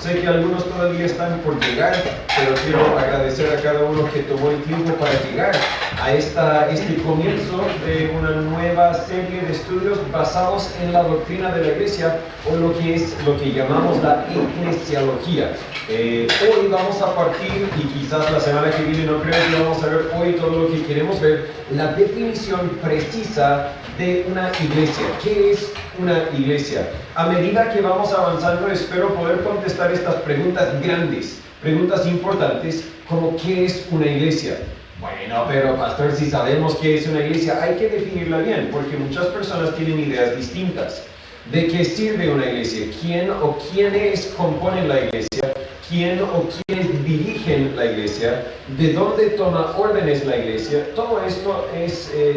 Sé que algunos todavía están por llegar, pero quiero agradecer a cada uno que tomó el tiempo para llegar a este comienzo de una nueva serie de estudios basados en la doctrina de la iglesia, o lo que llamamos la eclesiología. Hoy vamos a partir, y quizás la semana que viene no creo que vamos a ver hoy todo lo que queremos ver, la definición precisa de una iglesia. ¿Qué es una iglesia? A medida que vamos avanzando, espero poder contestar estas preguntas grandes, preguntas importantes, como ¿qué es una iglesia? Bueno, pero pastor, si sabemos qué es una iglesia, hay que definirla bien, porque muchas personas tienen ideas distintas. ¿De qué sirve una iglesia? ¿Quién o quiénes componen la iglesia? ¿Quién o quiénes dirigen la iglesia? ¿De dónde toma órdenes la iglesia? Todo esto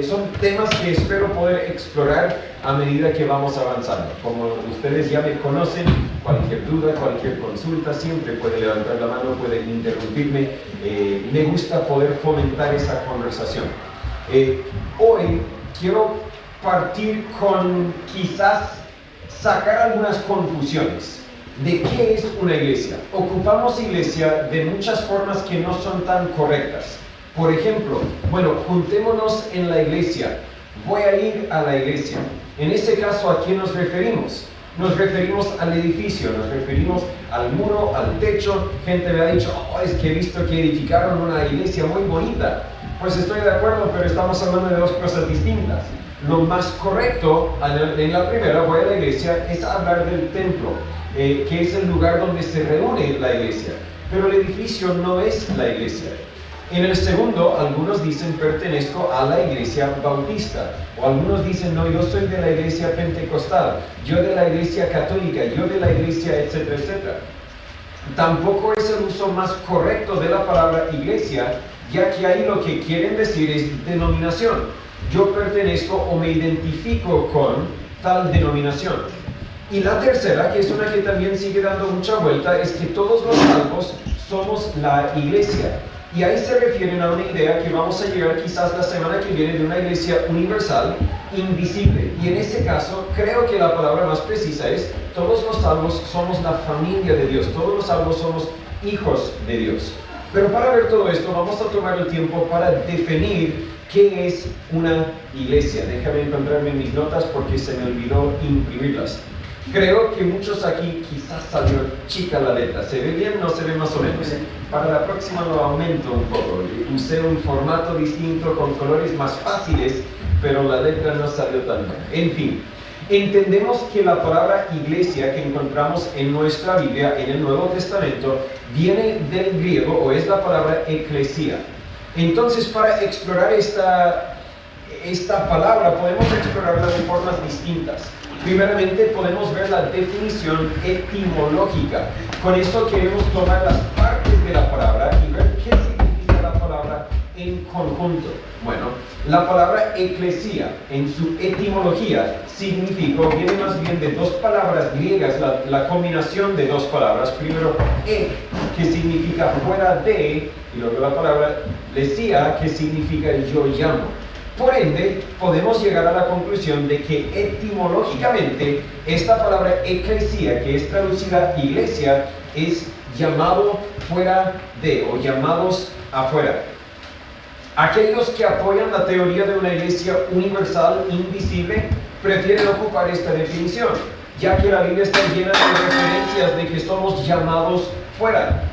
son temas que espero poder explorar a medida que vamos avanzando. Como ustedes ya me conocen, cualquier duda, cualquier consulta, siempre puede levantar la mano, puede interrumpirme. Me gusta poder fomentar esa conversación. Hoy quiero partir con quizás sacar algunas confusiones de qué es una iglesia. Ocupamos iglesia de muchas formas que no son tan correctas. Por ejemplo, juntémonos en la iglesia. Voy a ir a la iglesia. En ese caso, ¿a qué nos referimos? Nos referimos al edificio, nos referimos al muro, al techo. Gente me ha dicho, es que he visto que edificaron una iglesia muy bonita. Pues estoy de acuerdo, pero estamos hablando de dos cosas distintas. Lo más correcto en la primera, voy a la iglesia, es hablar del templo, que es el lugar donde se reúne la iglesia. Pero el edificio no es la iglesia. En el segundo, algunos dicen pertenezco a la iglesia bautista, o algunos dicen no, yo soy de la iglesia pentecostal, yo de la iglesia católica, yo de la iglesia, etcétera, etcétera. Tampoco es el uso más correcto de la palabra iglesia, ya que ahí lo que quieren decir es denominación. Yo pertenezco o me identifico con tal denominación. Y la tercera, que es una que también sigue dando mucha vuelta, es que todos los salvos somos la iglesia. Y ahí se refieren a una idea que vamos a llegar quizás la semana que viene de una iglesia universal, invisible. Y en ese caso, creo que la palabra más precisa es, todos los salvos somos la familia de Dios, todos los salvos somos hijos de Dios. Pero para ver todo esto, vamos a tomar el tiempo para definir qué es una iglesia. Déjame encontrarme en mis notas porque se me olvidó imprimirlas. Creo que muchos aquí quizás salió chica la letra. ¿Se ve bien? ¿No se ve más o menos? Para la próxima lo aumento un poco. Usé un formato distinto con colores más fáciles, pero la letra no salió tan bien. En fin, entendemos que la palabra iglesia que encontramos en nuestra Biblia, en el Nuevo Testamento, viene del griego o es la palabra eclesia. Entonces, para explorar esta palabra, podemos explorarla de formas distintas. Primeramente, podemos ver la definición etimológica. Con esto queremos tomar las partes de la palabra y ver qué significa la palabra en conjunto. Bueno, la palabra eclesia, en su etimología, viene más bien de dos palabras griegas, la combinación de dos palabras. Primero, que significa fuera de, y luego la palabra lesia, que significa yo llamo. Por ende, podemos llegar a la conclusión de que etimológicamente esta palabra eclesia, que es traducida iglesia, es llamado fuera de o llamados afuera. Aquellos que apoyan la teoría de una iglesia universal, invisible, prefieren ocupar esta definición, ya que la Biblia está llena de referencias de que somos llamados fuera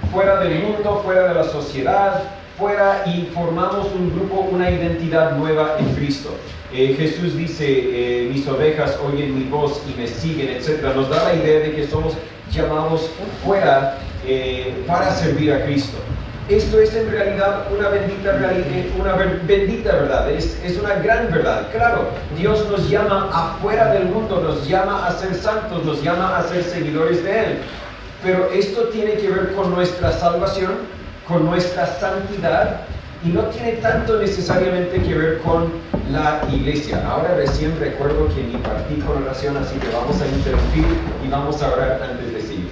del mundo, fuera de la sociedad, fuera, y formamos un grupo, una identidad nueva en Cristo. Jesús dice, mis ovejas oyen mi voz y me siguen, etc. Nos da la idea de que somos llamados fuera para servir a Cristo. Esto es en realidad una bendita verdad, es una gran verdad. Claro, Dios nos llama afuera del mundo, nos llama a ser santos, nos llama a ser seguidores de Él. Pero esto tiene que ver con nuestra salvación, con nuestra santidad, y no tiene tanto necesariamente que ver con la iglesia. Ahora recién recuerdo que ni partí con oración, así que vamos a interrumpir y vamos a orar antes de seguir.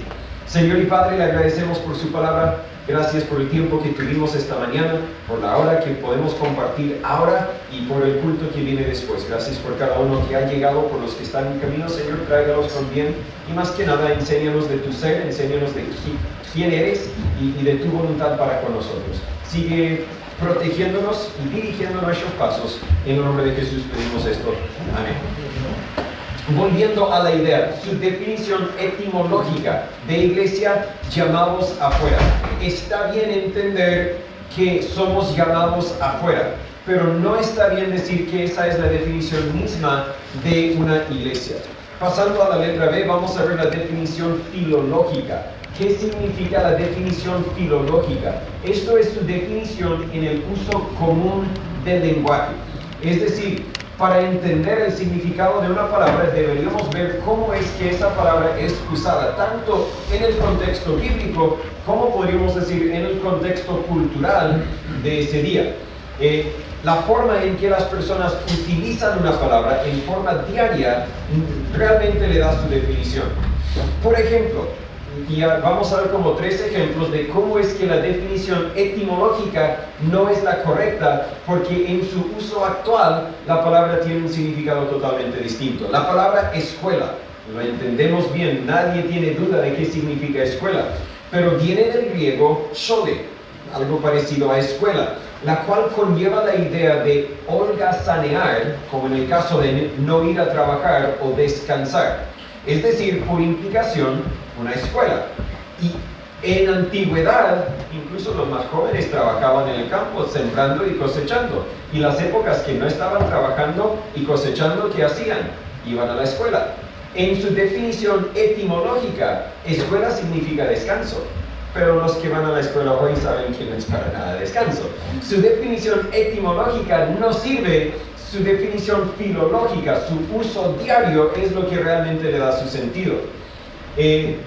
Señor y Padre, le agradecemos por su palabra. Gracias por el tiempo que tuvimos esta mañana, por la hora que podemos compartir ahora y por el culto que viene después. Gracias por cada uno que ha llegado, por los que están en camino. Señor, tráigalos con bien y más que nada, enséñanos de tu ser, enséñanos de quién eres y de tu voluntad para con nosotros. Sigue protegiéndonos y dirigiendo nuestros pasos. En el nombre de Jesús pedimos esto. Amén. Volviendo a la idea, su definición etimológica de iglesia, llamados afuera. Está bien entender que somos llamados afuera, pero no está bien decir que esa es la definición misma de una iglesia. Pasando a la letra B, vamos a ver la definición filológica. ¿Qué significa la definición filológica? Esto es su definición en el uso común del lenguaje. Es decir, para entender el significado de una palabra deberíamos ver cómo es que esa palabra es usada, tanto en el contexto bíblico como podríamos decir en el contexto cultural de ese día. La forma en que las personas utilizan una palabra en forma diaria realmente le da su definición. Por ejemplo, y vamos a ver como 3 ejemplos de cómo es que la definición etimológica no es la correcta, porque en su uso actual la palabra tiene un significado totalmente distinto. La palabra escuela, lo entendemos bien, nadie tiene duda de qué significa escuela, pero viene del griego schole, algo parecido a escuela, la cual conlleva la idea de holgazanear, como en el caso de no ir a trabajar o descansar. Es decir, por implicación, una escuela. Y en antigüedad, incluso los más jóvenes trabajaban en el campo, sembrando y cosechando. Y las épocas que no estaban trabajando y cosechando, ¿qué hacían? Iban a la escuela. En su definición etimológica, escuela significa descanso. Pero los que van a la escuela hoy saben que no es para nada descanso. Su definición etimológica no sirve. Su definición filológica, su uso diario es lo que realmente le da su sentido.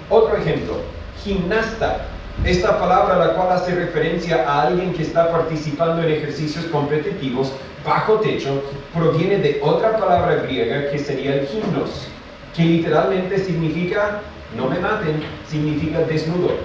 Otro ejemplo, gimnasta. Esta palabra, la cual hace referencia a alguien que está participando en ejercicios competitivos bajo techo, proviene de otra palabra griega que sería el gimnos, que literalmente significa, no me maten, significa desnudo.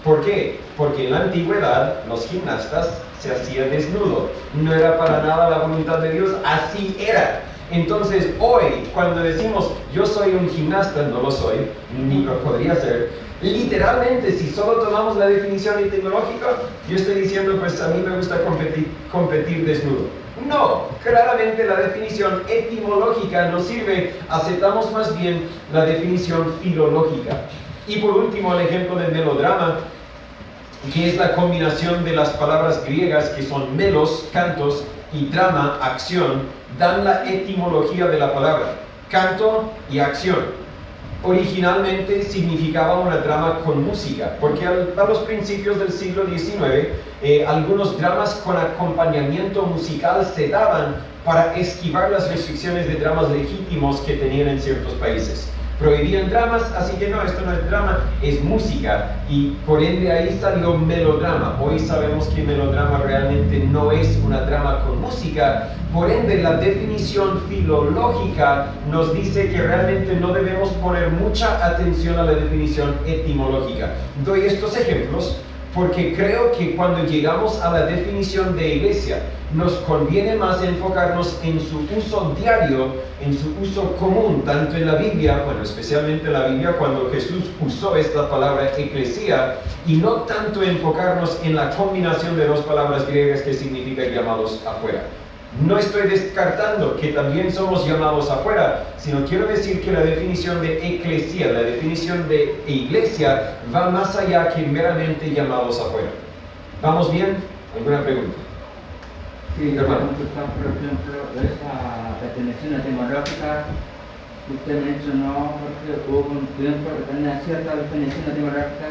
¿Por qué? Porque en la antigüedad los gimnastas se hacía desnudo. No era para nada la voluntad de Dios, así era. Entonces hoy, cuando decimos yo soy un gimnasta, no lo soy, ni lo podría ser, literalmente si solo tomamos la definición etimológica, yo estoy diciendo pues a mí me gusta competir desnudo. No, claramente la definición etimológica nos sirve, aceptamos más bien la definición filológica. Y por último el ejemplo del melodrama, que es la combinación de las palabras griegas que son melos, cantos, y drama, acción, dan la etimología de la palabra, canto y acción. Originalmente significaba una drama con música, porque a los principios del siglo XIX, algunos dramas con acompañamiento musical se daban para esquivar las restricciones de dramas legítimos que tenían en ciertos países. Prohibían dramas, así que no, esto no es drama, es música, y por ende ahí salió melodrama. Hoy sabemos que melodrama realmente no es una drama con música, por ende la definición filológica nos dice que realmente no debemos poner mucha atención a la definición etimológica. Doy estos ejemplos porque creo que cuando llegamos a la definición de iglesia, nos conviene más enfocarnos en su uso diario, en su uso común, tanto en la Biblia, bueno, especialmente en la Biblia, cuando Jesús usó esta palabra eclesia, y no tanto enfocarnos en la combinación de dos palabras griegas que significa llamados afuera. No estoy descartando que también somos llamados afuera, sino quiero decir que la definición de eclesia, la definición de iglesia, va más allá que meramente llamados afuera. ¿Vamos bien? ¿Alguna pregunta? Sí, hermano. Por ejemplo, esa definición etimológica, usted mencionó que hubo un tiempo que tenía cierta definición etimológica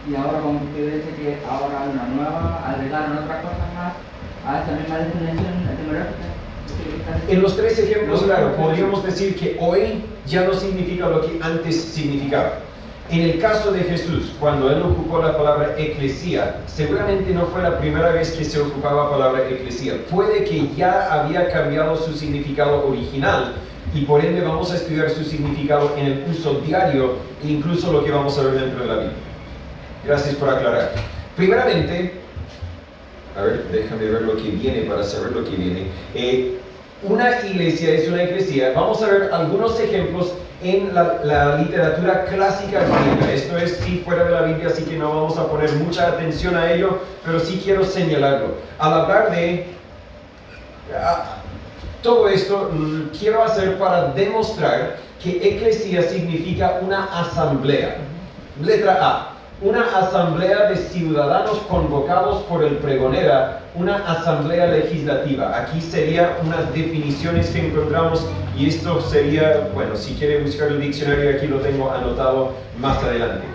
y ahora como usted dice que ahora hay una nueva, agregaron otras cosas más a esa misma definición etimológica. En los 3 ejemplos, claro, podríamos decir que hoy ya no significa lo que antes significaba. En el caso de Jesús, cuando él ocupó la palabra eclesia, seguramente no fue la primera vez que se ocupaba la palabra eclesia. Puede que ya había cambiado su significado original y por ende vamos a estudiar su significado en el uso diario e incluso lo que vamos a ver dentro de la Biblia. Gracias por aclarar. Primeramente, a ver, déjame ver lo que viene para saber lo que viene. Una iglesia es una iglesia. Vamos a ver algunos ejemplos en la literatura clásica griega. Esto es sí fuera de la Biblia, así que no vamos a poner mucha atención a ello, pero sí quiero señalarlo. Al hablar de todo esto, quiero hacer para demostrar que eclesía significa una asamblea. Letra A. Una asamblea de ciudadanos convocados por el pregonera, una asamblea legislativa. Aquí serían unas definiciones que encontramos y esto sería, bueno, si quiere buscar el diccionario, aquí lo tengo anotado más adelante.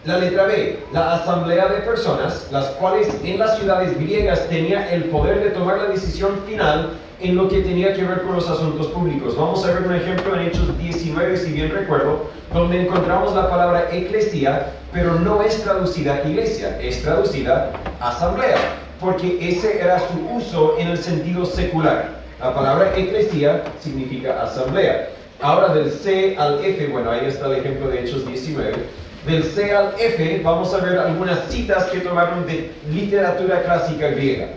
La letra B, la asamblea de personas, las cuales en las ciudades griegas tenía el poder de tomar la decisión final en lo que tenía que ver con los asuntos públicos. Vamos a ver un ejemplo en Hechos 19, si bien recuerdo, donde encontramos la palabra eclesía, pero no es traducida iglesia, es traducida asamblea, porque ese era su uso en el sentido secular. La palabra eclesía significa asamblea. Ahora del C al F, bueno, ahí está el ejemplo de Hechos 19. Del C al F vamos a ver algunas citas que tomaron de literatura clásica griega.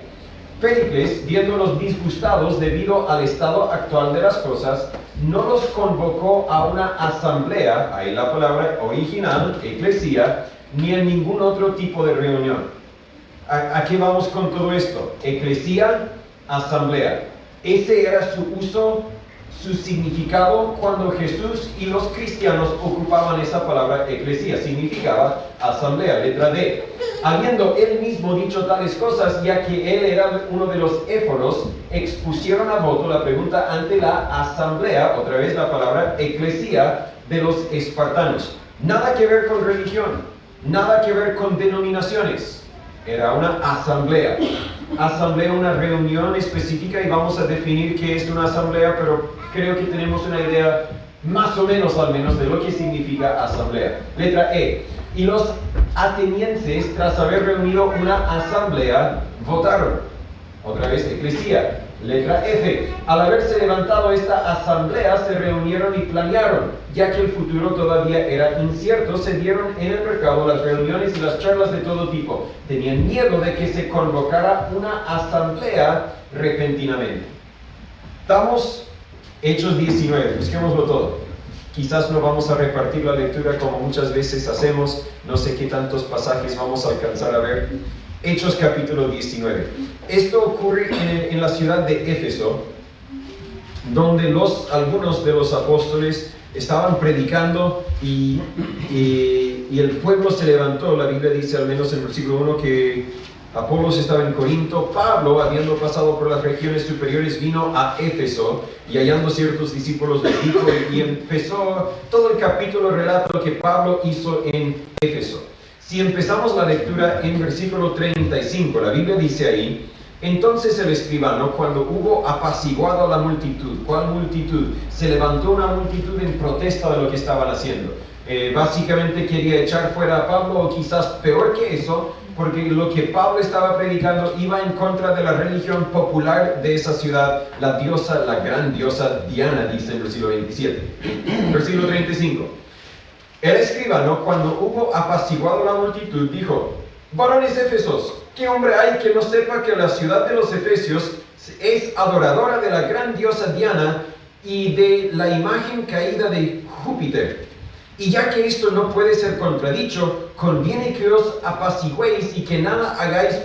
Péricles, viéndolos disgustados debido al estado actual de las cosas, no los convocó a una asamblea, ahí la palabra original, eclesía, ni a ningún otro tipo de reunión. ¿A qué vamos con todo esto? Eclesía, asamblea. Ese era su uso, su significado cuando Jesús y los cristianos ocupaban esa palabra eclesía. Significaba asamblea, letra D. Habiendo él mismo dicho tales cosas, ya que él era uno de los éforos, expusieron a voto la pregunta ante la asamblea, otra vez la palabra eclesía, de los espartanos. Nada que ver con religión, nada que ver con denominaciones. Era una asamblea. Asamblea, una reunión específica, y vamos a definir qué es una asamblea, pero creo que tenemos una idea más o menos al menos de lo que significa asamblea. Letra E. Y los atenienses, tras haber reunido una asamblea, votaron. Otra vez eclesía. Letra F. Al haberse levantado esta asamblea, se reunieron y planearon. Ya que el futuro todavía era incierto, se dieron en el mercado las reuniones y las charlas de todo tipo. Tenían miedo de que se convocara una asamblea repentinamente. Estamos Hechos 19, busquémoslo todo. Quizás no vamos a repartir la lectura como muchas veces hacemos, no sé qué tantos pasajes vamos a alcanzar a ver. Hechos capítulo 19. Esto ocurre en la ciudad de Éfeso, donde algunos de los apóstoles estaban predicando y el pueblo se levantó. La Biblia dice, al menos en el versículo 1, que Apolos estaba en Corinto. Pablo, habiendo pasado por las regiones superiores, vino a Éfeso y hallando ciertos discípulos les dijo, y empezó todo el capítulo relata lo que Pablo hizo en Éfeso. Si empezamos la lectura en versículo 35, la Biblia dice ahí, entonces el escribano, cuando hubo apaciguado a la multitud, ¿cuál multitud? Se levantó una multitud en protesta de lo que estaban haciendo. Básicamente quería echar fuera a Pablo, o quizás peor que eso, porque lo que Pablo estaba predicando iba en contra de la religión popular de esa ciudad, la gran diosa Diana, dice en versículo 27. Versículo 35. El escribano, cuando hubo apaciguado la multitud, dijo, varones Éfesos, ¿qué hombre hay que no sepa que la ciudad de los Efesios es adoradora de la gran diosa Diana y de la imagen caída de Júpiter? Y ya que esto no puede ser contradicho, conviene que os apaciguéis y que nada hagáis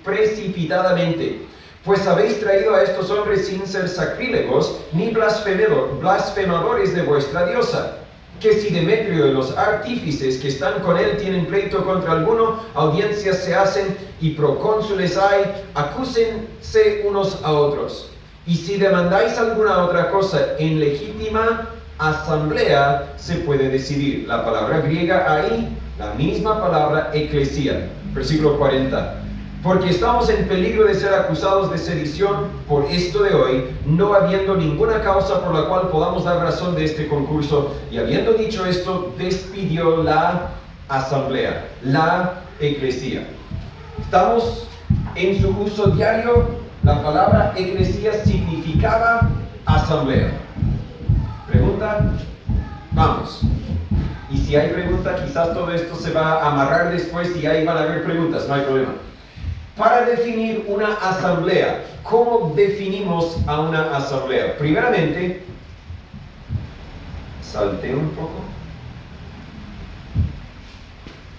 precipitadamente. Pues habéis traído a estos hombres sin ser sacrílegos ni blasfemadores de vuestra diosa. Que si Demetrio y los artífices que están con él tienen pleito contra alguno, audiencias se hacen y procónsules hay, acúsense unos a otros. Y si demandáis alguna otra cosa en legítima asamblea, se puede decidir. La palabra griega ahí, la misma palabra eclesía. Versículo 40. Porque estamos en peligro de ser acusados de sedición por esto de hoy, no habiendo ninguna causa por la cual podamos dar razón de este concurso. Y habiendo dicho esto, despidió la asamblea, la eclesía. Estamos en su uso diario. La palabra eclesía significaba asamblea. Pregunta, vamos. Y si hay preguntas, quizás todo esto se va a amarrar después y ahí van a haber preguntas, no hay problema. Para definir una asamblea, ¿cómo definimos a una asamblea? Primeramente, salté un poco.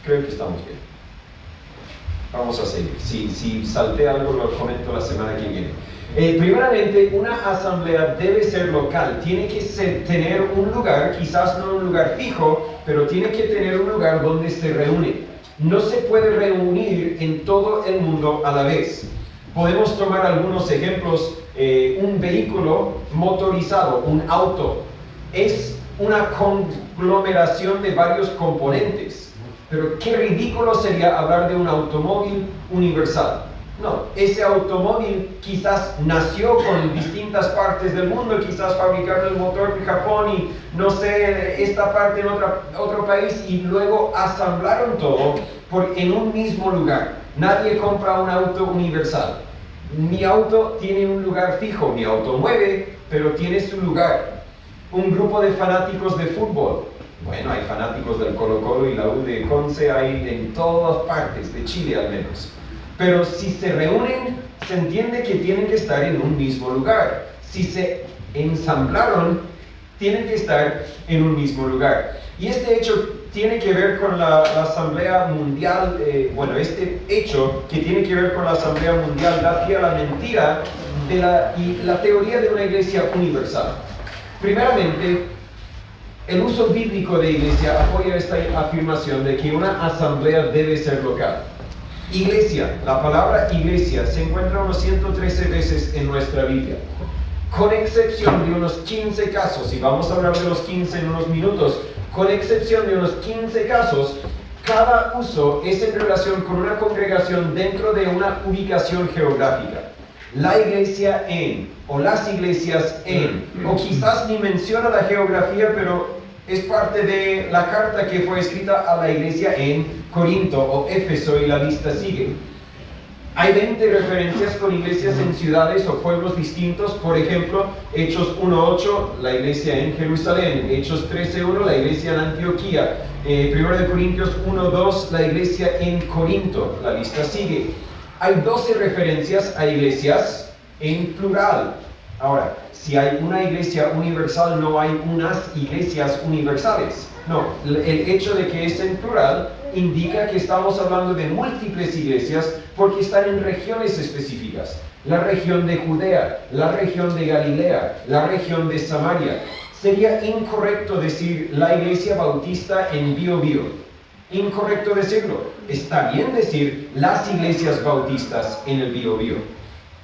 Creo que estamos bien. Vamos a seguir. Si salté algo, lo comento la semana que viene. Primeramente, una asamblea debe ser local. Tiene que tener un lugar, quizás no un lugar fijo, pero tiene que tener un lugar donde se reúne. No se puede reunir en todo el mundo a la vez. Podemos tomar algunos ejemplos. Un vehículo motorizado, un auto, es una conglomeración de varios componentes. Pero qué ridículo sería hablar de un automóvil universal. No, ese automóvil quizás nació con distintas partes del mundo, quizás fabricaron el motor en Japón y no sé, esta parte en otro país y luego asamblaron todo en un mismo lugar. Nadie compra un auto universal. Mi auto tiene un lugar fijo, mi auto mueve, pero tiene su lugar. Un grupo de fanáticos de fútbol. Bueno, hay fanáticos del Colo-Colo y la U de Conce, hay en todas partes, de Chile al menos. Pero si se reúnen, se entiende que tienen que estar en un mismo lugar. Si se ensamblaron, tienen que estar en un mismo lugar. Y este hecho tiene que ver con la Asamblea Mundial, este hecho que tiene que ver con la Asamblea Mundial da pie a la mentira y la teoría de una iglesia universal. Primeramente, el uso bíblico de iglesia apoya esta afirmación de que una asamblea debe ser local. Iglesia, la palabra iglesia se encuentra unos 113 veces en nuestra Biblia, con excepción de unos 15 casos, y vamos a hablar de los 15 en unos minutos, con excepción de unos 15 casos, cada uso es en relación con una congregación dentro de una ubicación geográfica. La iglesia en, o las iglesias en, o quizás ni menciona la geografía, pero es parte de la carta que fue escrita a la iglesia en Corinto o Éfeso y la lista sigue. Hay 20 referencias con iglesias en ciudades o pueblos distintos, por ejemplo, Hechos 1.8, la iglesia en Jerusalén, Hechos 13.1, la iglesia en Antioquía, 1 Corintios 1.2, la iglesia en Corinto, la lista sigue. Hay 12 referencias a iglesias en plural. Ahora, si hay una iglesia universal, no hay unas iglesias universales. No, el hecho de que es en plural indica que estamos hablando de múltiples iglesias porque están en regiones específicas. La región de Judea, la región de Galilea, la región de Samaria. Sería incorrecto decir la iglesia bautista en Biobío. Incorrecto decirlo. Está bien decir las iglesias bautistas en el Biobío.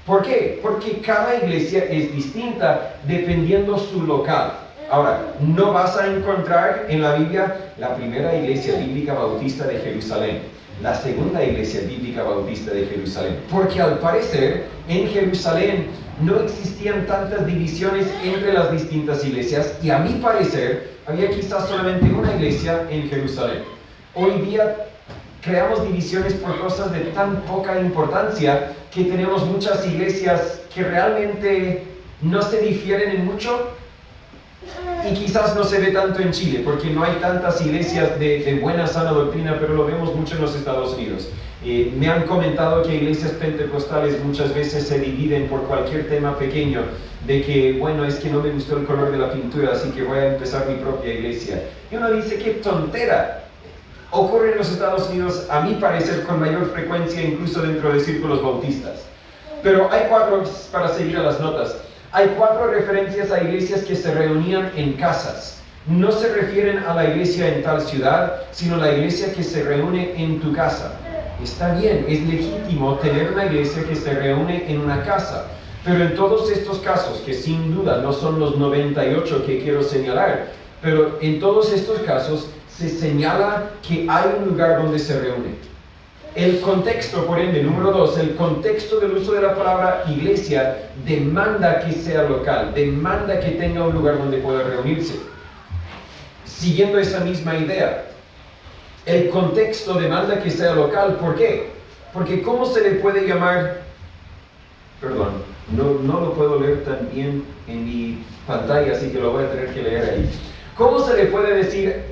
¿Por qué? Porque cada iglesia es distinta dependiendo su local. Ahora, no vas a encontrar en la Biblia la primera iglesia bíblica bautista de Jerusalén, la segunda iglesia bíblica bautista de Jerusalén, porque al parecer en Jerusalén no existían tantas divisiones entre las distintas iglesias y a mi parecer había quizás solamente una iglesia en Jerusalén. Hoy día creamos divisiones por cosas de tan poca importancia que tenemos muchas iglesias que realmente no se difieren en mucho y quizás no se ve tanto en Chile porque no hay tantas iglesias de buena sana doctrina, pero lo vemos mucho en los Estados Unidos. Me han comentado que iglesias pentecostales muchas veces se dividen por cualquier tema pequeño, de que, bueno, es que no me gustó el color de la pintura, así que voy a empezar mi propia iglesia. Y uno dice, qué tontera. Ocurre en los Estados Unidos, a mi parecer, con mayor frecuencia, incluso dentro de círculos bautistas. Pero hay 4, para seguir a las notas, hay 4 referencias a iglesias que se reunían en casas. No se refieren a la iglesia en tal ciudad, sino a la iglesia que se reúne en tu casa. Está bien, es legítimo tener una iglesia que se reúne en una casa. Pero en todos estos casos, que sin duda no son los 98 que quiero señalar, pero en todos estos casos, se señala que hay un lugar donde se reúne. El contexto, por ende, número 2, el contexto del uso de la palabra iglesia demanda que sea local, demanda que tenga un lugar donde pueda reunirse. Siguiendo esa misma idea, el contexto demanda que sea local. ¿Por qué? Porque ¿cómo se le puede llamar? Perdón, no lo puedo leer tan bien en mi pantalla, así que lo voy a tener que leer ahí. ¿Cómo se le puede decir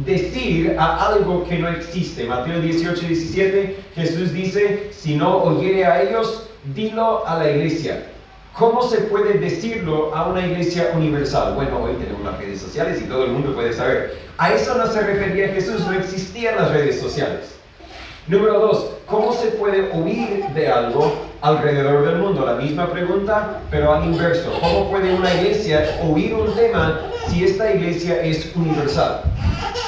decir a algo que no existe. Mateo 18, 17, Jesús dice, si no oyere a ellos, dilo a la iglesia. ¿Cómo se puede decirlo a una iglesia universal? Bueno, hoy tenemos las redes sociales y todo el mundo puede saber. A eso no se refería Jesús, no existían las redes sociales. Número 2, ¿cómo se puede oír de algo alrededor del mundo? La misma pregunta, pero al inverso. ¿Cómo puede una iglesia oír un tema si esta iglesia es universal?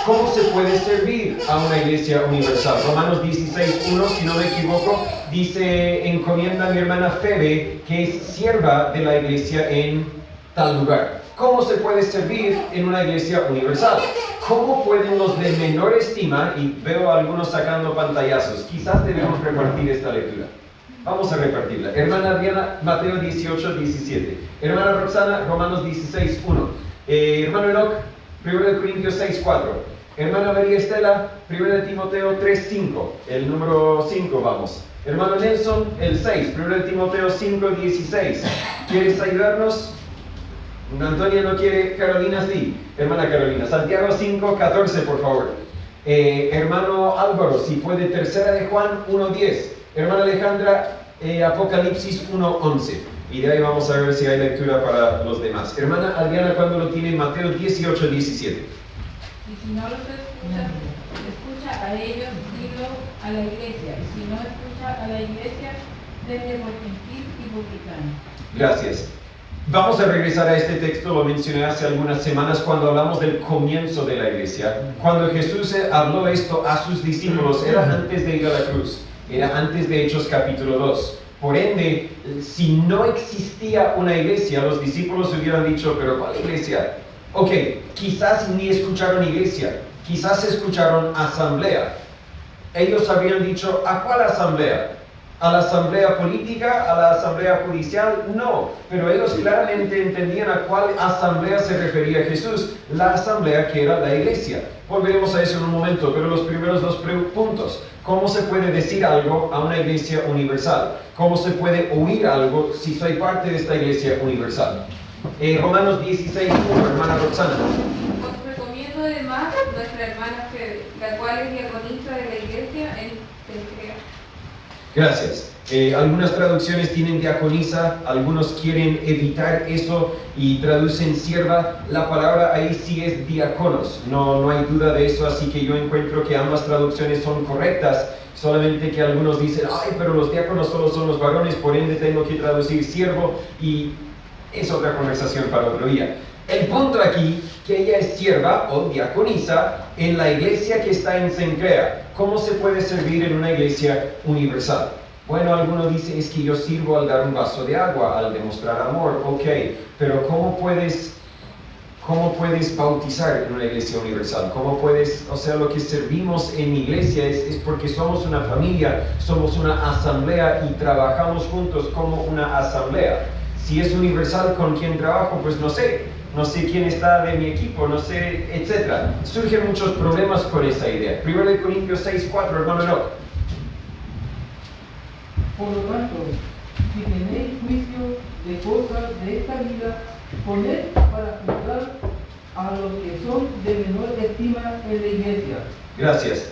¿Cómo se puede servir a una iglesia universal? Romanos 16:1, si no me equivoco, dice, encomienda a mi hermana Febe, que es sierva de la iglesia en tal lugar. ¿Cómo se puede servir en una iglesia universal? ¿Cómo pueden los de menor estima, y veo a algunos sacando pantallazos, quizás debemos repartir esta lectura. Vamos a repartirla. Hermana Diana, Mateo 18, 17. Hermana Roxana, Romanos 16, 1. Hermano Enoch, 1 Corintios 6, 4. Hermana María Estela, 1 Timoteo 3, 5. El número 5, vamos. Hermano Nelson, el 6. 1 Timoteo 5, 16. ¿Quieres ayudarnos? Antonia no quiere, Carolina sí. Hermana Carolina, Santiago 5, 14, por favor. Hermano Álvaro, si puede, 3 de Juan 1, 10. Hermana Alejandra, Apocalipsis 1, 11. Y de ahí vamos a ver si hay lectura para los demás. Hermana Adriana, cuando lo tiene, Mateo 18, 17. Y si no los escucha a ellos, dilo a la iglesia. Y si no escucha a la iglesia, denle por gentil y publicano. Gracias. Vamos a regresar a este texto, lo mencioné hace algunas semanas cuando hablamos del comienzo de la iglesia. Cuando Jesús habló esto a sus discípulos, era antes de ir a la cruz, era antes de Hechos capítulo 2. Por ende, si no existía una iglesia, los discípulos hubieran dicho, ¿pero cuál iglesia? Ok, quizás ni escucharon iglesia, quizás escucharon asamblea. Ellos habrían dicho, ¿a cuál asamblea? ¿A la asamblea política? ¿A la asamblea judicial? No, pero ellos claramente entendían a cuál asamblea se refería Jesús, la asamblea que era la iglesia. Volveremos a eso en un momento, pero los primeros 2 puntos. ¿Cómo se puede decir algo a una iglesia universal? ¿Cómo se puede oír algo si soy parte de esta iglesia universal? Romanos 16, 1, hermana Roxana. Os recomiendo además nuestra hermana Febe, la cual es diaconisa de la iglesia en Cencrea. Gracias. Algunas traducciones tienen diaconisa, algunos quieren evitar eso y traducen sierva. La palabra ahí sí es diáconos, no hay duda de eso, así que yo encuentro que ambas traducciones son correctas, solamente que algunos dicen, ay, pero los diáconos solo son los varones, por ende tengo que traducir siervo, y es otra conversación para otro día. El punto aquí, que ella es sierva o diaconisa en la iglesia que está en Cencrea. ¿Cómo se puede servir en una iglesia universal? Bueno, algunos dicen, es que yo sirvo al dar un vaso de agua, al demostrar amor. Ok, pero ¿cómo puedes bautizar en una iglesia universal? ¿Cómo puedes, o sea, lo que servimos en iglesia es porque somos una familia, somos una asamblea y trabajamos juntos como una asamblea. Si es universal, ¿con quién trabajo? Pues no sé quién está de mi equipo, no sé, etc. Surgen muchos problemas con esa idea. 1 Corintios 6, 4, hermano Enoch. Por lo tanto, si tenéis juicio de cosas de esta vida, poned para juzgar a los que son de menor estima en la iglesia. Gracias.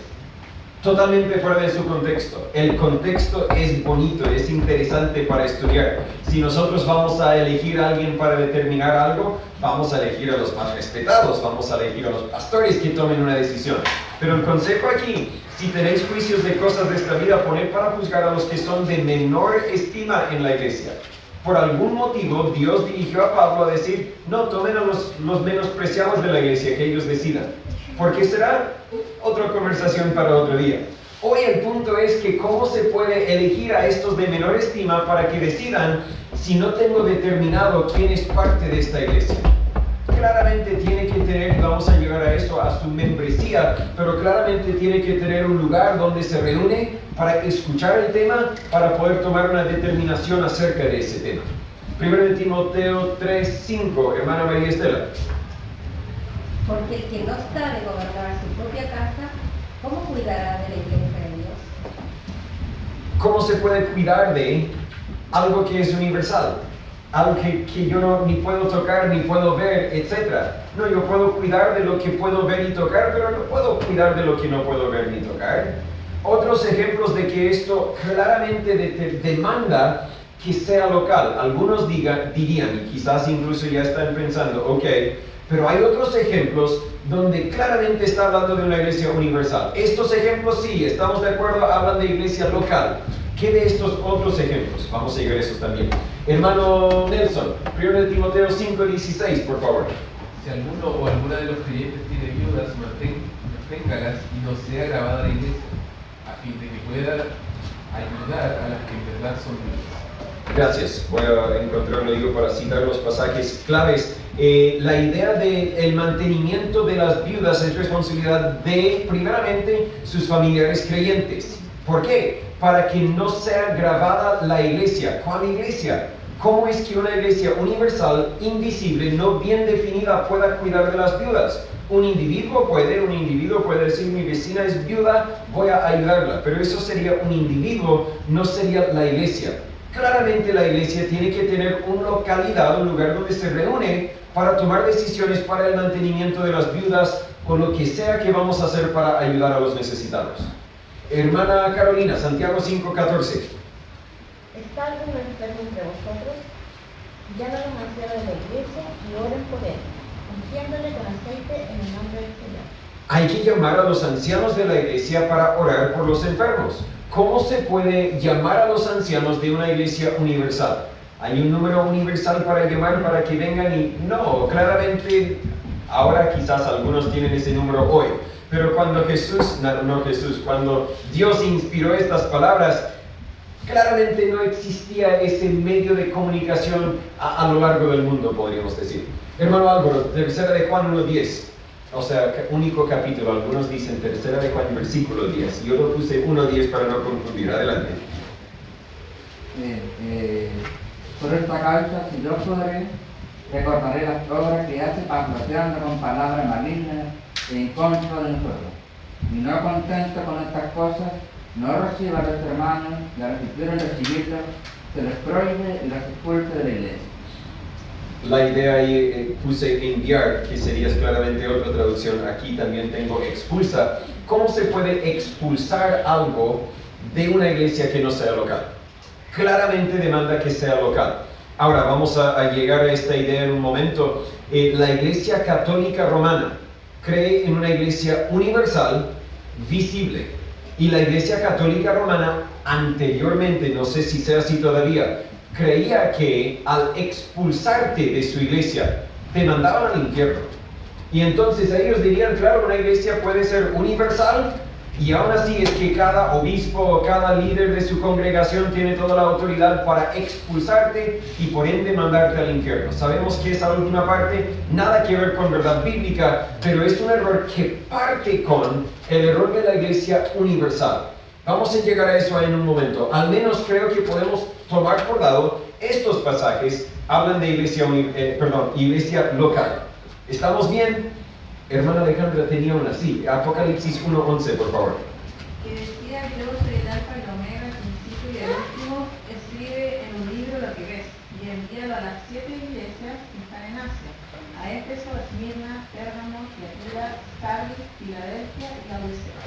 Totalmente fuera de su contexto. El contexto es bonito, es interesante para estudiar. Si nosotros vamos a elegir a alguien para determinar algo, vamos a elegir a los más respetados, vamos a elegir a los pastores que tomen una decisión. Pero el consejo aquí, si tenéis juicios de cosas de esta vida, poned para juzgar a los que son de menor estima en la iglesia. Por algún motivo, Dios dirigió a Pablo a decir, no, tomen a los menospreciados de la iglesia, que ellos decidan. ¿Por qué será? Otra conversación para otro día. Hoy el punto es que cómo se puede elegir a estos de menor estima para que decidan si no tengo determinado quién es parte de esta iglesia. Claramente tiene que tener, vamos a llegar a eso, a su membresía, pero claramente tiene que tener un lugar donde se reúne para escuchar el tema, para poder tomar una determinación acerca de ese tema. 1 Timoteo 3, 5, hermana María Estela. Porque el que no sabe gobernar su propia casa, ¿cómo cuidará de la iglesia de Dios? ¿Cómo se puede cuidar de algo que es universal? algo que yo no, ni puedo tocar, ni puedo ver, etc. No, yo puedo cuidar de lo que puedo ver y tocar, pero no puedo cuidar de lo que no puedo ver ni tocar. Otros ejemplos de que esto claramente demanda que sea local. Algunos dirían, y quizás incluso ya están pensando, ok, pero hay otros ejemplos donde claramente está hablando de una iglesia universal. Estos ejemplos sí, estamos de acuerdo, hablan de iglesia local. ¿Qué de estos otros ejemplos? Vamos a llegar a esos también. Hermano Nelson, 1 Timoteo 5:16, por favor. Si alguno o alguna de los creyentes tiene viudas, manténgalas y no sea grabada la iglesia, a fin de que pueda ayudar a las que en verdad son viudas. Gracias. Voy a encontrarlo yo para citar los pasajes claves. La idea del mantenimiento de las viudas es responsabilidad de, primeramente, sus familiares creyentes. ¿Por qué? Para que no sea grabada la iglesia. ¿Cuál iglesia? ¿Cómo es que una iglesia universal, invisible, no bien definida, pueda cuidar de las viudas? Un individuo puede decir, mi vecina es viuda, voy a ayudarla. Pero eso sería un individuo, no sería la iglesia. Claramente la iglesia tiene que tener una localidad, un lugar donde se reúne para tomar decisiones para el mantenimiento de las viudas o lo que sea que vamos a hacer para ayudar a los necesitados. Hermana Carolina, Santiago 5:14. ¿Está algún enfermo entre vosotros? Llamen a un anciano de la iglesia y oren por él, ungiéndole con aceite en el nombre del Señor. Hay que llamar a los ancianos de la iglesia para orar por los enfermos. ¿Cómo se puede llamar a los ancianos de una iglesia universal? ¿Hay un número universal para llamar para que vengan? Y no, claramente, ahora quizás algunos tienen ese número hoy. Pero cuando cuando Dios inspiró estas palabras, claramente no existía ese medio de comunicación a lo largo del mundo, podríamos decir. Hermano Álvaro, 3 de Juan 1:10. O sea, único capítulo, algunos dicen 3 de Juan, versículo 10. Yo lo puse 1:10 para no confundir. Adelante. Por esta causa, si yo podré, recordaré las obras que hace patrocinando con palabras malignas en contra de nosotros. Y no contento con estas cosas, no reciba a los hermanos, y a los que quieren recibirlos, se les prohíbe y los expulsa de la iglesia. La idea ahí puse enviar, que sería claramente otra traducción. Aquí también tengo expulsa. ¿Cómo se puede expulsar algo de una iglesia que no sea local? Claramente demanda que sea local. Ahora vamos a llegar a esta idea en un momento. La Iglesia Católica Romana cree en una iglesia universal, visible. Y la Iglesia Católica Romana anteriormente, no sé si sea así todavía, creía que al expulsarte de su iglesia, te mandaban al infierno. Y entonces ellos dirían, claro, una iglesia puede ser universal, y aún así es que cada obispo o cada líder de su congregación tiene toda la autoridad para expulsarte y por ende mandarte al infierno. Sabemos que esa última parte nada que ver con verdad bíblica, pero es un error que parte con el error de la iglesia universal. Vamos a llegar a eso en un momento. Al menos creo que podemos tomar por dado estos pasajes hablan de iglesia local. ¿Estamos bien? Hermana Alejandra tenía una, sí. Apocalipsis 1:11, por favor. Que decía, yo soy el alfa y el omega, el principio y el último, escribe en un libro lo que ves, y envíalo a las 7 iglesias que están en Asia, a Éfeso, Esmirna, Pérgamo, Tiatira, Sardis, Filadelfia y Laodicea.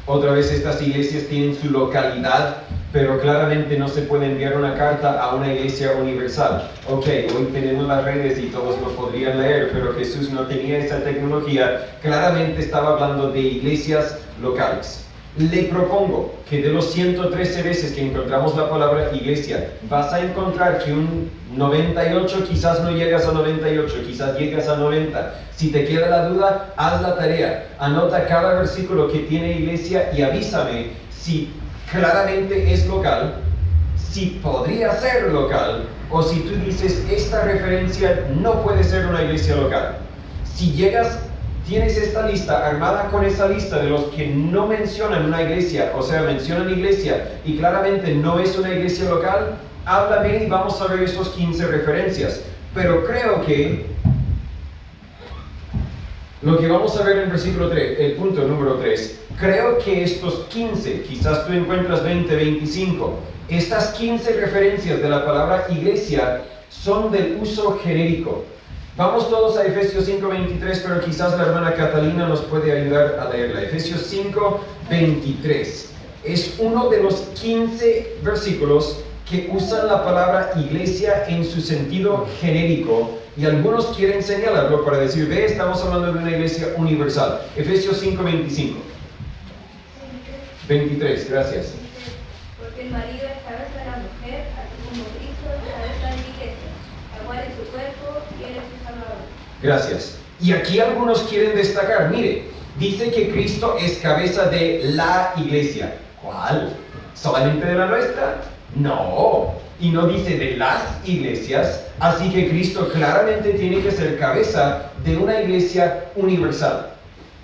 Otra vez estas iglesias tienen su localidad, pero claramente no se puede enviar una carta a una iglesia universal. Ok, hoy tenemos las redes y todos lo podrían leer, pero Jesús no tenía esa tecnología. Claramente estaba hablando de iglesias locales. Le propongo que de los 113 veces que encontramos la palabra iglesia, vas a encontrar que un 98, quizás no llegas a 98, quizás llegas a 90. Si te queda la duda, haz la tarea. Anota cada versículo que tiene iglesia y avísame si claramente es local, si podría ser local, o si tú dices, esta referencia no puede ser una iglesia local. Si tienes esta lista, armada con esa lista de los que no mencionan una iglesia, o sea, mencionan iglesia y claramente no es una iglesia local, háblame y vamos a ver esos 15 referencias. Pero creo que lo que vamos a ver en versículo 3, el punto número 3, creo que estos 15, quizás tú encuentras 20, 25, estas 15 referencias de la palabra iglesia son del uso genérico. Vamos todos a Efesios 5:23, pero quizás la hermana Catalina nos puede ayudar a leerla. Efesios 5:23 es uno de los 15 versículos que usan la palabra iglesia en su sentido genérico, y algunos quieren señalarlo para decir, ve, estamos hablando de una iglesia universal. Efesios 5:25. 23, gracias. Porque el marido es cabeza de la mujer, así como Cristo es cabeza de la iglesia, la cual es su cuerpo y él es su Salvador. Gracias. Y aquí algunos quieren destacar, mire, dice que Cristo es cabeza de la iglesia. ¿Cuál? ¿Solamente de la nuestra? No. Y no dice de las iglesias, así que Cristo claramente tiene que ser cabeza de una iglesia universal.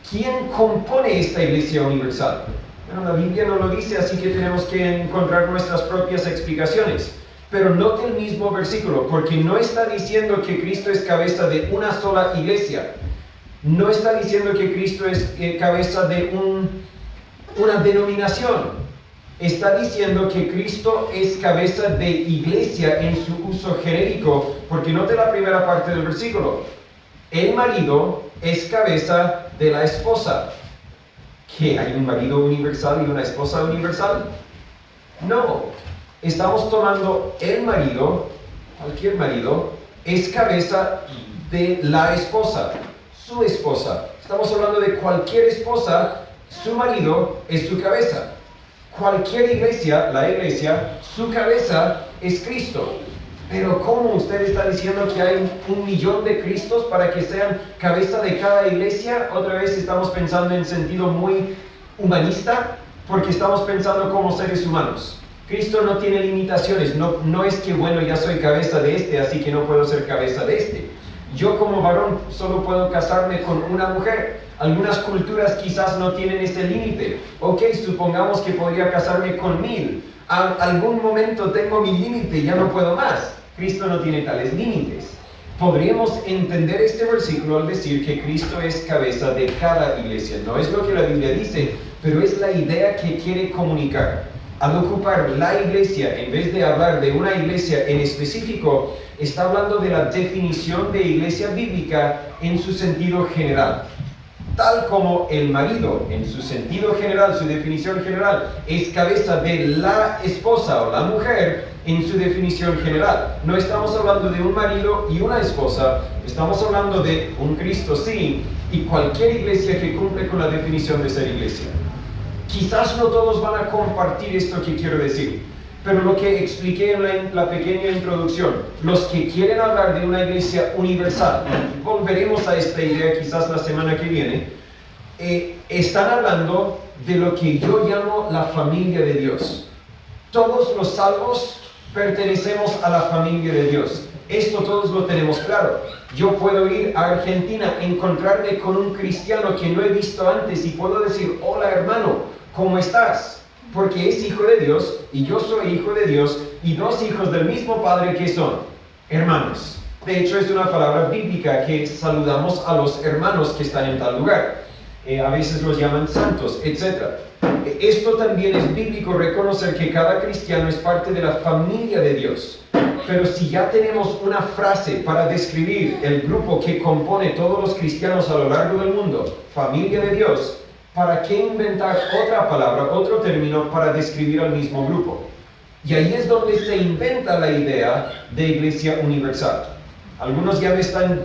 ¿Quién compone esta iglesia universal? Bueno, la Biblia no lo dice, así que tenemos que encontrar nuestras propias explicaciones. Pero note el mismo versículo, porque no está diciendo que Cristo es cabeza de una sola iglesia. No está diciendo que Cristo es cabeza de una denominación. Está diciendo que Cristo es cabeza de iglesia en su uso genérico, porque note la primera parte del versículo. El marido es cabeza de la esposa. ¿Qué? ¿Hay un marido universal y una esposa universal? No. Estamos tomando el marido, cualquier marido, es cabeza de la esposa, su esposa. Estamos hablando de cualquier esposa, su marido es su cabeza. Cualquier iglesia, la iglesia, su cabeza es Cristo. Pero ¿cómo usted está diciendo que hay 1,000,000 de Cristos para que sean cabeza de cada iglesia? Otra vez estamos pensando en sentido muy humanista, porque estamos pensando como seres humanos. Cristo no tiene limitaciones, no es que, bueno, ya soy cabeza de este, así que no puedo ser cabeza de este. Yo como varón solo puedo casarme con una mujer. Algunas culturas quizás no tienen ese límite. Ok, supongamos que podría casarme con 1,000. A algún momento tengo mi límite, ya no puedo más. Cristo no tiene tales límites. Podríamos entender este versículo al decir que Cristo es cabeza de cada iglesia. No es lo que la Biblia dice, pero es la idea que quiere comunicar. Al ocupar la iglesia, en vez de hablar de una iglesia en específico, está hablando de la definición de iglesia bíblica en su sentido general. Tal como el marido, en su sentido general, su definición general, es cabeza de la esposa o la mujer en su definición general. No estamos hablando de un marido y una esposa, estamos hablando de un Cristo, sí, y cualquier iglesia que cumple con la definición de ser iglesia. Quizás no todos van a compartir esto que quiero decir, pero lo que expliqué en la pequeña introducción, los que quieren hablar de una iglesia universal, volveremos a esta idea quizás la semana que viene, están hablando de lo que yo llamo la familia de Dios. Todos los salvos pertenecemos a la familia de Dios. Esto todos lo tenemos claro. Yo puedo ir a Argentina, encontrarme con un cristiano que no he visto antes y puedo decir, hola hermano, ¿cómo estás? Porque es hijo de Dios y yo soy hijo de Dios y dos hijos del mismo Padre que son hermanos. De hecho es una palabra bíblica que saludamos a los hermanos que están en tal lugar. A veces los llaman santos, etc. Esto también es bíblico, reconocer que cada cristiano es parte de la familia de Dios. Pero si ya tenemos una frase para describir el grupo que compone todos los cristianos a lo largo del mundo, familia de Dios, ¿para qué inventar otra palabra, otro término para describir al mismo grupo? Y ahí es donde se inventa la idea de iglesia universal. Algunos ya me están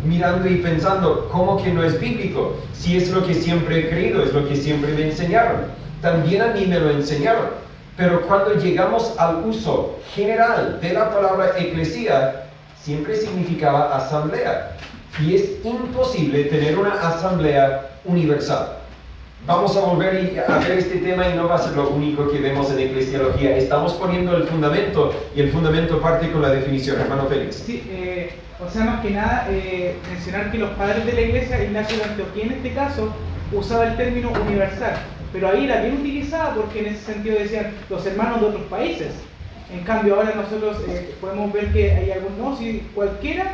mirando y pensando, ¿cómo que no es bíblico? Si es lo que siempre he creído, es lo que siempre me enseñaron. También a mí me lo enseñaron. Pero cuando llegamos al uso general de la palabra eclesia, siempre significaba asamblea. Y es imposible tener una asamblea universal. Vamos a volver a ver este tema y no va a ser lo único que vemos en eclesiología. Estamos poniendo el fundamento y el fundamento parte con la definición. Hermano Félix. Sí, o sea, más que nada, mencionar que los padres de la iglesia, Ignacio de Antioquía en este caso, usaba el término universal, pero ahí era bien utilizada porque en ese sentido decían los hermanos de otros países. En cambio ahora nosotros podemos ver que hay algunos, si cualquiera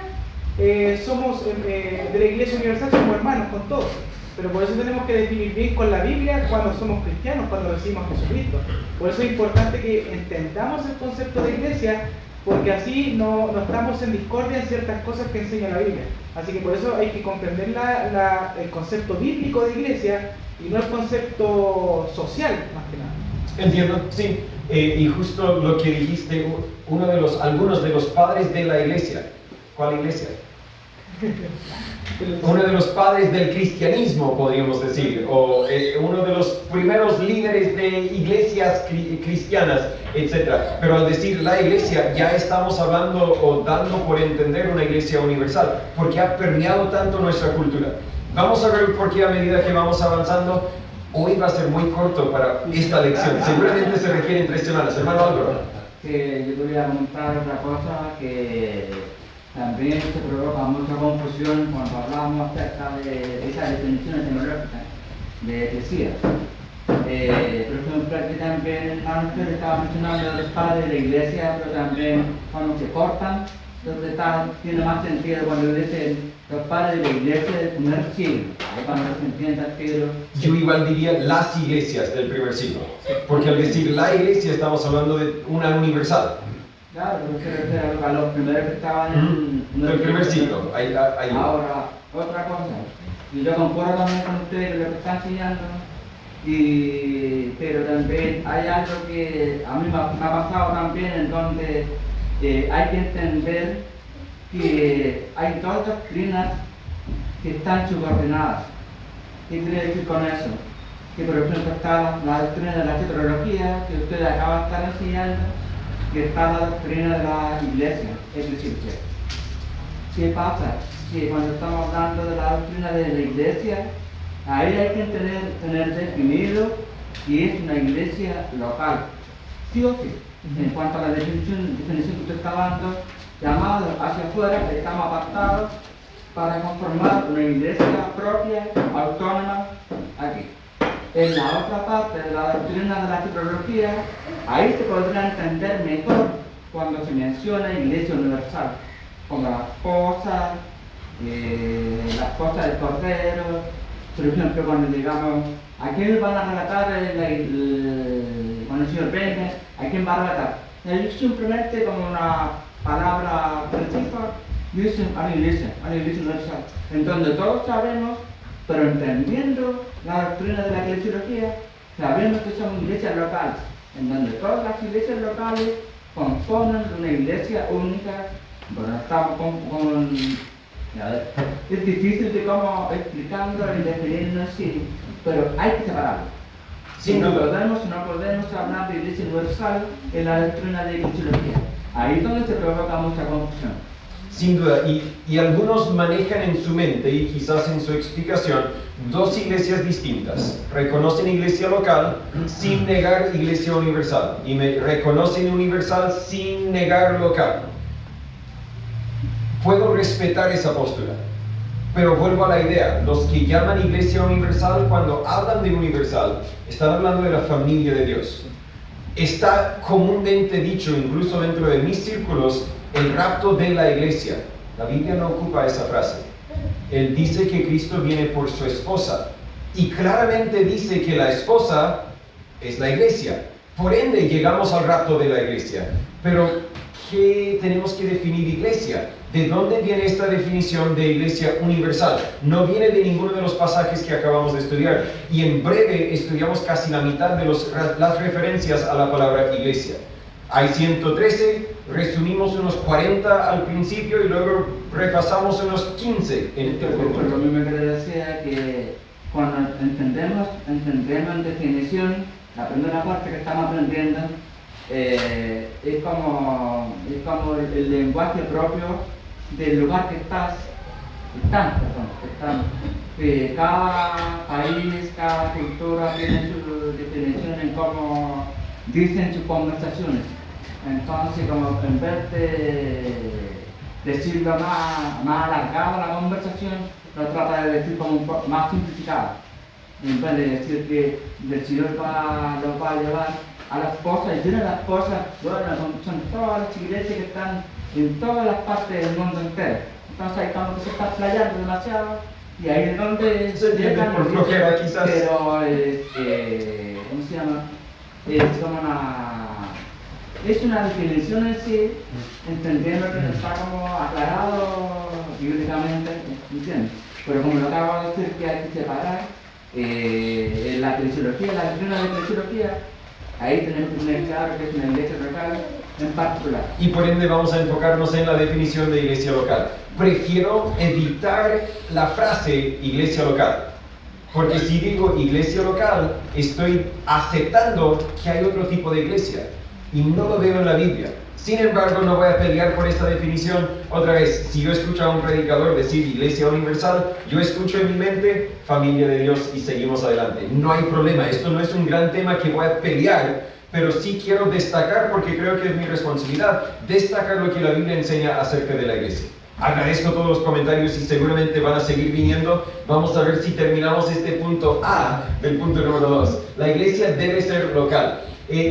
somos de la iglesia universal, somos hermanos con todos. Pero por eso tenemos que definir bien con la Biblia cuando somos cristianos, cuando recibimos a Jesucristo. Por eso es importante que entendamos el concepto de iglesia porque así no estamos en discordia en ciertas cosas que enseña la Biblia. Así que por eso hay que comprender el concepto bíblico de iglesia y no el concepto social, más que nada. Entiendo, sí. Y justo lo que dijiste, algunos de los padres de la iglesia. ¿Cuál iglesia? Uno de los padres del cristianismo, podríamos decir, o uno de los primeros líderes de iglesias cristianas, etc. Pero al decir la iglesia, ya estamos hablando o dando por entender una iglesia universal, porque ha permeado tanto nuestra cultura. Vamos a ver por qué a medida que vamos avanzando. Hoy va a ser muy corto para esta lección, seguramente se requieren 3 semanas. Hermano Álvaro. Que yo quería comentar otra cosa que también se provoca mucha confusión cuando hablamos acerca de esas definiciones etimológicas de eclesía. Por ejemplo, aquí también antes estaba mencionando los padres de la iglesia, pero también cuando se cortan, entonces tiene más sentido cuando dicen los padres de la iglesia del primer siglo, cuando se entiende que yo igual diría las iglesias del primer siglo, porque al decir la iglesia estamos hablando de una universal. Claro, pero se refiere a los primeros que estaban en el primer siglo. Ahora, otra cosa, y yo concuerdo también con ustedes lo que están enseñando, pero también hay algo que a mí me ha pasado también, en donde hay que entender que hay dos doctrinas que están subordinadas. ¿Qué quiere decir con eso? Que por ejemplo está la doctrina de la tetralogía, que ustedes acaban de estar enseñando, que está la doctrina de la iglesia, es decir, ¿qué pasa? Que cuando estamos hablando de la doctrina de la iglesia, ahí hay que tener definido que es una iglesia local, sí o sí. En cuanto a la definición que usted está dando, llamados hacia afuera, estamos apartados para conformar una iglesia propia, autónoma, aquí. En la otra parte de la doctrina de la teología, ahí se podrá entender mejor cuando se menciona iglesia universal, como la esposa del Cordero. Por ejemplo, cuando digamos, ¿a quién van a relatar cuando el Señor venga? ¿A quién va a relatar? Ellos simplemente como una palabra precisa dicen a la iglesia universal, en donde todos sabemos, pero entendiendo la doctrina de la eclesiología, sabemos que son iglesias locales, en donde todas las iglesias locales componen una iglesia única. Bueno, estamos es difícil de cómo explicarlo y definirlo así, pero hay que separarlo. No podemos hablar de iglesia universal en la doctrina de la eclesiología. Ahí es donde se provoca mucha confusión. Sin duda, y algunos manejan en su mente y quizás en su explicación dos iglesias distintas. Reconocen iglesia local sin negar iglesia universal y reconocen universal sin negar local. Puedo respetar esa postura, pero vuelvo a la idea. Los que llaman iglesia universal, cuando hablan de universal, están hablando de la familia de Dios. Está comúnmente dicho, incluso dentro de mis círculos, el rapto de la iglesia. La Biblia no ocupa esa frase. Él dice que Cristo viene por su esposa y claramente dice que la esposa es la iglesia. Por ende, llegamos al rapto de la iglesia. Pero, ¿qué tenemos que definir iglesia? ¿De dónde viene esta definición de iglesia universal? No viene de ninguno de los pasajes que acabamos de estudiar. Y en breve estudiamos casi la mitad de las referencias a la palabra iglesia. Hay 113, resumimos unos 40 al principio y luego repasamos unos 15 en este curso. Lo mismo que decía que cuando entendemos en definición, la primera parte que estamos aprendiendo es como el lenguaje propio del lugar que están. Cada país, cada cultura tiene su definición en cómo dicen sus conversaciones. Entonces, como en vez de decirlo más alargado la conversación, lo trata de decir como un poco más simplificado. En vez de decir que el Señor los va a llevar a las cosas, y tiene las cosas, bueno, son todas las iglesias que están en todas las partes del mundo entero. Entonces hay como que se está playando demasiado, y ahí es donde se llegan por flojera quizás. Pero, ¿cómo se llama? Es como es una definición en sí, entendiendo que no está como aclarado bíblicamente, ¿entiendes? Pero como lo acabo de decir que hay que separar, la eclesiología, la doctrina de la eclesiología, ahí tenemos que tener claro que es una iglesia local en particular. Y por ende vamos a enfocarnos en la definición de iglesia local. Prefiero evitar la frase iglesia local, porque si digo iglesia local, estoy aceptando que hay otro tipo de iglesia y no lo veo en la Biblia. Sin embargo, no voy a pelear por esta definición. Otra vez, si yo escucho a un predicador decir iglesia universal, yo escucho en mi mente familia de Dios y seguimos adelante. No hay problema, esto no es un gran tema que voy a pelear, pero sí quiero destacar, porque creo que es mi responsabilidad, destacar lo que la Biblia enseña acerca de la iglesia. Agradezco todos los comentarios y seguramente van a seguir viniendo. Vamos a ver si terminamos este punto A del punto número 2. La iglesia debe ser local.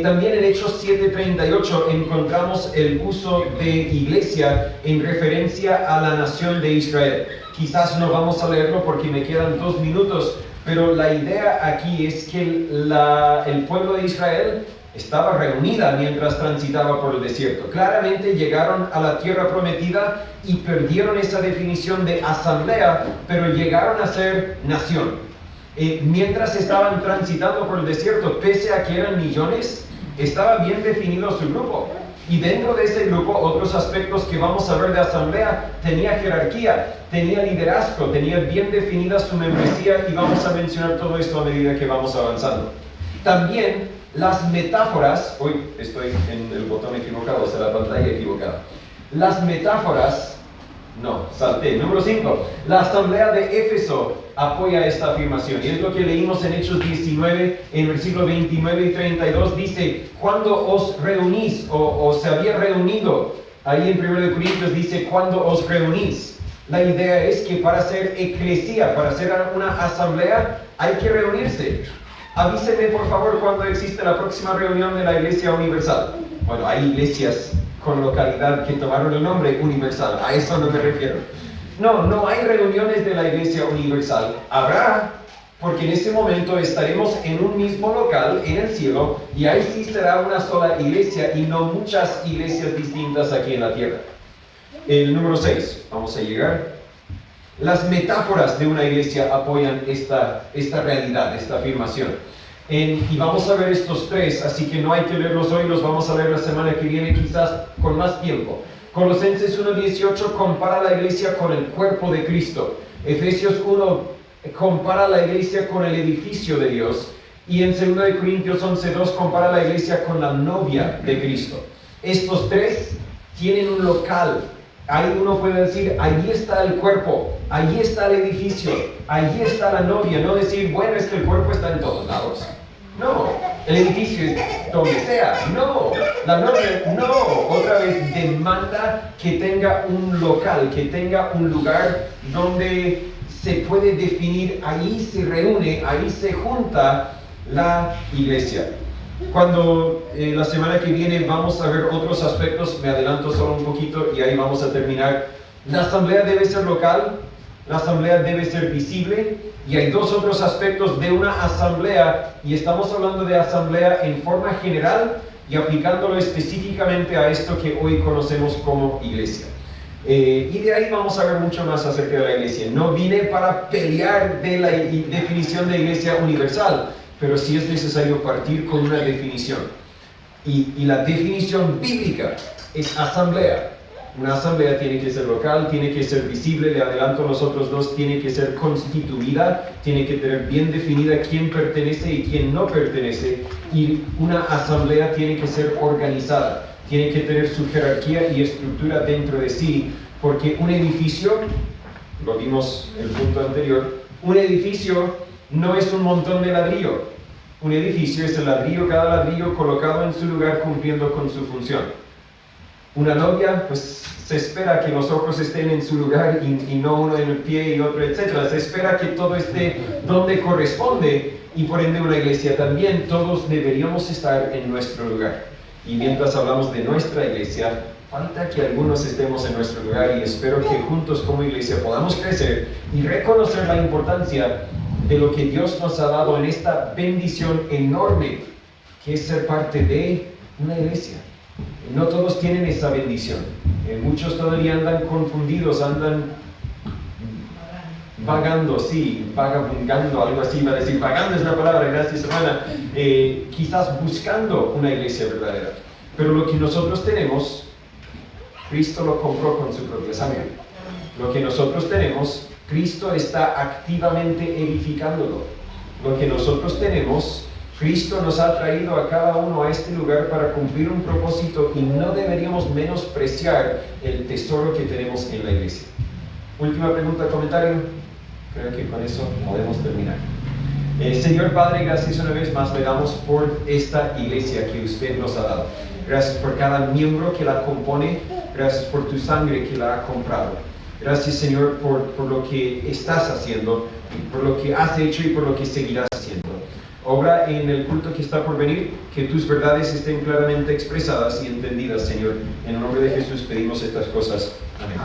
También en Hechos 7:38 encontramos el uso de iglesia en referencia a la nación de Israel. Quizás no vamos a leerlo porque me quedan 2 minutos, pero la idea aquí es que el pueblo de Israel estaba reunida mientras transitaba por el desierto. Claramente llegaron a la tierra prometida y perdieron esa definición de asamblea, pero llegaron a ser nación. Mientras estaban transitando por el desierto, pese a que eran millones, estaba bien definido su grupo. Y dentro de ese grupo, otros aspectos que vamos a ver de asamblea, tenía jerarquía, tenía liderazgo, tenía bien definida su membresía, y vamos a mencionar todo esto a medida que vamos avanzando. También las metáforas, hoy estoy en el botón equivocado, o sea, la pantalla equivocada. Las metáforas, no, salté. Número 5, la asamblea de Éfeso apoya esta afirmación, y es lo que leímos en Hechos 19, en versículo 29 y 32, dice, cuando os reunís, o se había reunido, ahí en 1 Corintios dice, cuando os reunís. La idea es que para ser eclesia, para ser una asamblea, hay que reunirse. Avísenme por favor cuando existe la próxima reunión de la Iglesia Universal. Bueno, hay iglesias con localidad que tomaron el nombre universal, a eso no me refiero. No hay reuniones de la Iglesia Universal. Habrá, porque en ese momento estaremos en un mismo local en el cielo, y ahí sí será una sola iglesia y no muchas iglesias distintas aquí en la tierra. El número 6, vamos a llegar. Las metáforas de una iglesia apoyan esta realidad, esta afirmación. Y vamos a ver estos 3, así que no hay que leerlos hoy, los vamos a leer la semana que viene quizás con más tiempo. Colosenses 1:18 compara la iglesia con el cuerpo de Cristo. Efesios 1 compara la iglesia con el edificio de Dios. Y en 2 Corintios 11:2 compara la iglesia con la novia de Cristo. Estos 3 tienen un local. Ahí uno puede decir, allí está el cuerpo, allí está el edificio, allí está la novia. No decir, bueno, es que el cuerpo está en todos lados. No, el edificio es donde sea. No, la novia, no. Otra vez demanda que tenga un local, que tenga un lugar donde se puede definir, ahí se reúne, ahí se junta la iglesia. Cuando la semana que viene vamos a ver otros aspectos, me adelanto solo un poquito y ahí vamos a terminar. La asamblea debe ser local, la asamblea debe ser visible, y hay 2 otros aspectos de una asamblea, y estamos hablando de asamblea en forma general y aplicándolo específicamente a esto que hoy conocemos como iglesia. Y de ahí vamos a ver mucho más acerca de la iglesia. No vine para pelear de la definición de iglesia universal, pero sí es necesario partir con una definición. Y la definición bíblica es asamblea. Una asamblea tiene que ser local, tiene que ser visible, le adelanto los otros 2, tiene que ser constituida, tiene que tener bien definida quién pertenece y quién no pertenece, y una asamblea tiene que ser organizada, tiene que tener su jerarquía y estructura dentro de sí, porque un edificio, lo vimos en el punto anterior, un edificio no es un montón de ladrillo. Un edificio es el ladrillo, cada ladrillo colocado en su lugar cumpliendo con su función. Una novia, pues se espera que los ojos estén en su lugar y no uno en el pie y otro, etc. Se espera que todo esté donde corresponde, y por ende una iglesia también, todos deberíamos estar en nuestro lugar. Y mientras hablamos de nuestra iglesia, falta que algunos estemos en nuestro lugar, y espero que juntos como iglesia podamos crecer y reconocer la importancia de lo que Dios nos ha dado en esta bendición enorme que es ser parte de una iglesia. No todos tienen esa bendición. Muchos todavía andan confundidos, andan vagando, sí, vagabundando, algo así va a decir. Vagando es la palabra, gracias hermana. Quizás buscando una iglesia verdadera. Pero lo que nosotros tenemos, Cristo lo compró con su propia sangre. Lo que nosotros tenemos, Cristo está activamente edificándolo. Lo que nosotros tenemos, Cristo nos ha traído a cada uno a este lugar para cumplir un propósito y no deberíamos menospreciar el tesoro que tenemos en la iglesia. Última pregunta, comentario. Creo que con eso podemos terminar. Señor Padre, gracias una vez más le damos por esta iglesia que usted nos ha dado. Gracias por cada miembro que la compone. Gracias por tu sangre que la ha comprado. Gracias, Señor, por lo que estás haciendo, por lo que has hecho y por lo que seguirás haciendo. Obra en el culto que está por venir, que tus verdades estén claramente expresadas y entendidas, Señor. En el nombre de Jesús pedimos estas cosas. Amén.